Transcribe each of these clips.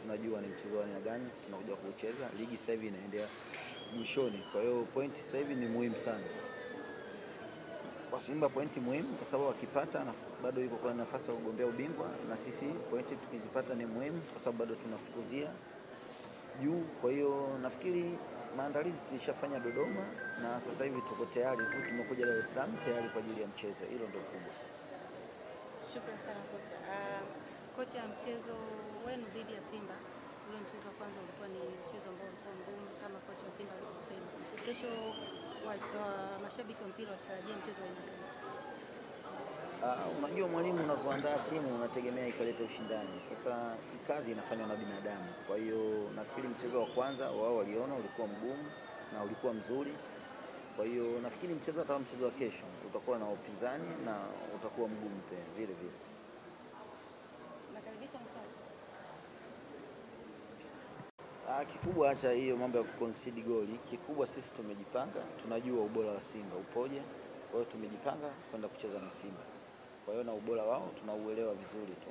tunajua ni mchezo wa aina gani tunakuja kucheza. Ligi sasa hivi inaendelea mwishoni, kwa hiyo pointi sasa hivi ni muhimu sana kwa Simba. Pointi muhimu kwa sababu wakipata bado yuko kwa nafasi ya kugombea ubingwa, na sisi pointi tukizipata ni muhimu kwa sababu bado tunafukuzia juu. Kwa hiyo nafikiri maandalizi tulishafanya Dodoma na sasa hivi tuko tayari, tumekuja Dar es Salaam tayari kwa ajili ya mchezo. Hilo ndio kubwa. Shukrani sana kocha. Kocha, mchezo wenu dhidi ya Simba, ule mchezo wa kwanza ulikuwa ni mchezo ambao ulikuwa mgumu kama kocha wa Simba alivyosema. Kesho mashabiki wa mpira watarajia mchezo wa aina gani? Unajua mwalimu unavyoandaa timu unategemea ikaleta ushindani. Sasa kazi inafanywa na binadamu. Kwa hiyo nafikiri mchezo wa kwanza wao waliona ulikuwa mgumu na ulikuwa mzuri. Kwa hiyo nafikiri mchezo wa kesho utakuwa na upinzani na utakuwa mgumu pia vile vile. Nakaribisha msao. Kikubwa acha hiyo mambo ya kuconcede goli. Kikubwa sisi tumejipanga, tunajua ubora wa Simba upoje. Kwa hiyo tumejipanga kwenda kucheza na Simba. Kwa hiyo na ubora wao tunauelewa vizuri tu.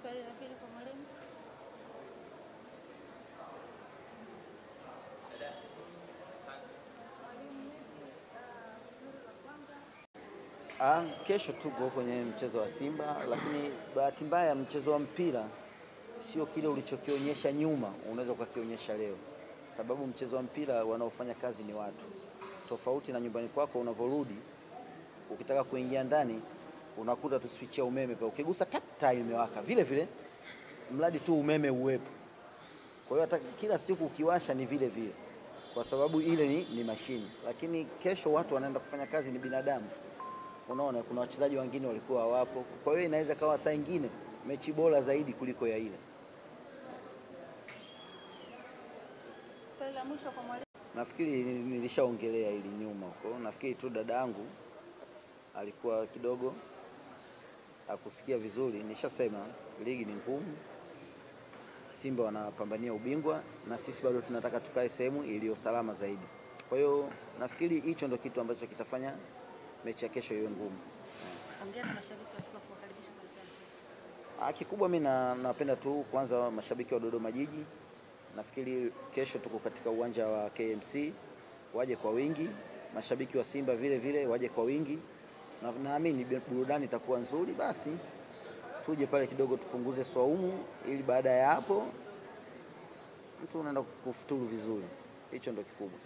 Swali la pili kwa mwalimu. Kesho tuko kwenye mchezo wa Simba, lakini bahati mbaya mchezo wa mpira sio kile ulichokionyesha nyuma unaweza ukakionyesha leo, sababu mchezo wa mpira wanaofanya kazi ni watu tofauti na nyumbani kwako. Unavorudi ukitaka kuingia ndani unakuta tu switch ya umeme kwa ukigusa taa imewaka vile vile, mradi tu umeme uwepo. Kwa hiyo hata kila siku ukiwasha ni vile vile, kwa sababu ile ni mashine. Lakini kesho watu wanaenda kufanya kazi ni binadamu. Unaona kuna wachezaji wengine walikuwa hawapo, kwa hiyo inaweza kawa saa nyingine mechi bora zaidi kuliko ya ile. Swali la mwisho kwa mwalimu. Nafikiri nilishaongelea ili nyuma huko. Nafikiri tu dadangu alikuwa kidogo hakusikia vizuri. Nishasema ligi ni ngumu, Simba wanapambania ubingwa na sisi bado tunataka tukae sehemu iliyo salama zaidi. Kwa hiyo nafikiri hicho ndio kitu ambacho kitafanya mechi ya kesho iwe ngumu. Ongea na mashabiki wa Simba kuwakaribisha kwa mchezo. Kikubwa mimi napenda tu kwanza mashabiki wa Dodoma Jiji. Nafikiri kesho tuko katika uwanja wa KMC, waje kwa wingi. Mashabiki wa Simba vile vile waje kwa wingi. Na naamini burudani itakuwa nzuri, basi tuje pale kidogo tupunguze swaumu, ili baada ya hapo mtu unaenda kufuturu vizuri. Hicho ndio kikubwa.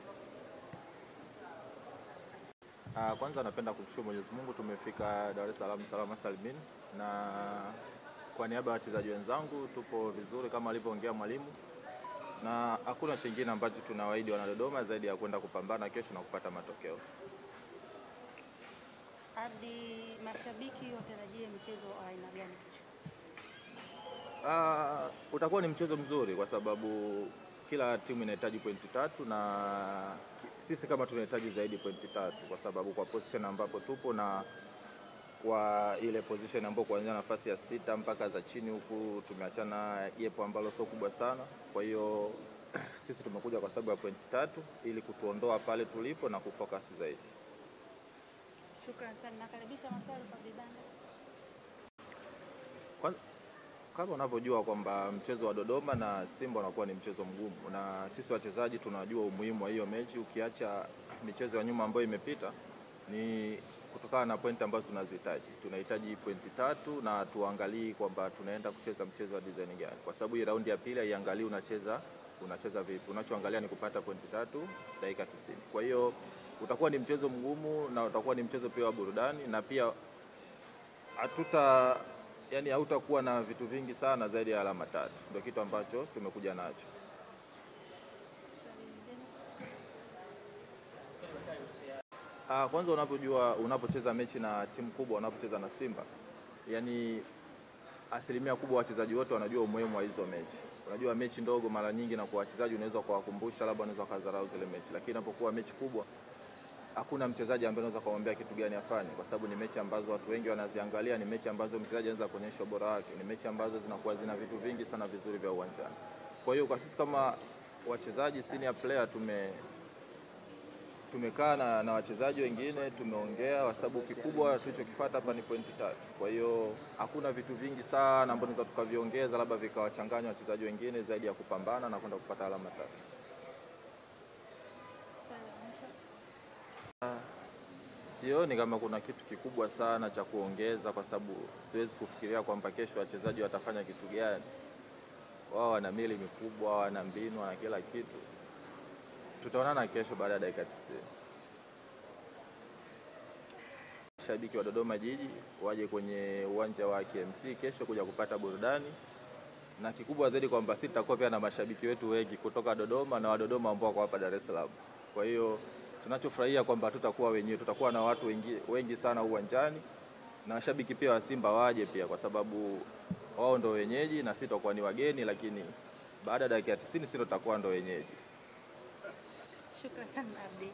Kwanza napenda kumshukuru Mwenyezi Mungu tumefika Dar es Salaam salama salimini, na kwa niaba ya wachezaji wenzangu tupo vizuri kama alivyoongea mwalimu, na hakuna chingine ambacho tunawaahidi wana Dodoma zaidi ya kwenda kupambana kesho na kupata matokeo. Hadi mashabiki watarajie mchezo wa aina gani kesho? Utakuwa ni mchezo mzuri kwa sababu kila timu inahitaji pointi 3 na sisi kama tunahitaji zaidi pointi 3 kwa sababu kwa position ambapo tupo na kwa ile position ambapo kuanzia nafasi ya 6 mpaka za chini huku tumeachana gap ambalo sio kubwa sana. Kwa hiyo sisi tumekuja kwa sababu ya pointi 3 ili kutuondoa pale tulipo na kufocus zaidi. Shukrani sana. Nakaribisha maswali kwa Bibanda. Kama unavyojua kwamba mchezo wa Dodoma na Simba unakuwa ni mchezo mgumu, na sisi wachezaji tunajua umuhimu wa hiyo mechi. Ukiacha michezo ya nyuma ambayo imepita, ni kutokana na pointi ambazo tunazihitaji. Tunahitaji pointi 3 na tuangalie kwamba tunaenda kucheza mchezo wa design gani, kwa sababu hii raundi ya pili haiangalii unacheza vipi. Unachoangalia ni kupata pointi 3 dakika 90. Kwa hiyo utakuwa ni mchezo mgumu na utakuwa ni mchezo pia wa burudani, na pia hautakuwa na vitu vingi sana zaidi ya alama 3. Ndio kitu ambacho tumekuja nacho. Kwanza unapocheza mechi na timu kubwa, unapocheza na Simba, asilimia kubwa wachezaji wote wanajua umuhimu wa hizo mechi. Unajua mechi ndogo mara nyingi na kwa wachezaji unaweza kuwakumbusha, labda unaweza kudharau zile mechi, lakini inapokuwa mechi kubwa hakuna mchezaji ambaye unaweza kumwambia kitu gani afanye, kwa sababu ni mechi ambazo watu wengi wanaziangalia, ni mechi ambazo mchezaji anaweza kuonyesha ubora wake, ni mechi ambazo zinakuwa zina vitu vingi sana vizuri vya uwanjani. Kwa hiyo kwa sisi kama wachezaji senior player tumekaa na wachezaji wengine, tumeongea, kwa sababu kikubwa tulichokifuata hapa ni pointi 3. Kwa hiyo hakuna vitu vingi sana ambavyo tunaweza tukaviongeza labda vikawachanganya wachezaji wengine zaidi ya kupambana na kwenda kupata alama 3. Sioni kama kuna kitu kikubwa sana cha kuongeza, kwa sababu siwezi kufikiria kwamba kesho wachezaji watafanya kitu gani. Wao wana mili mikubwa, wana mbinu, wana kila kitu. Tutaonana kesho baada ya dakika 90. Shabiki wa Dodoma Jiji waje kwenye uwanja wa KMC kesho kuja kupata burudani, na kikubwa zaidi kwamba sisi tutakuwa pia na mashabiki wetu wengi kutoka Dodoma na wa Dodoma ambao wako hapa Dar es Salaam. Kwa hiyo tunachofurahia kwamba tutakuwa wenyewe, tutakuwa na watu wengi sana uwanjani, na washabiki pia wa Simba waje pia, kwa sababu wao ndio wenyeji na sisi tutakuwa ni wageni, lakini baada ya dakika 90 sisi tutakuwa ndio wenyeji. Shukrani sana Abdi.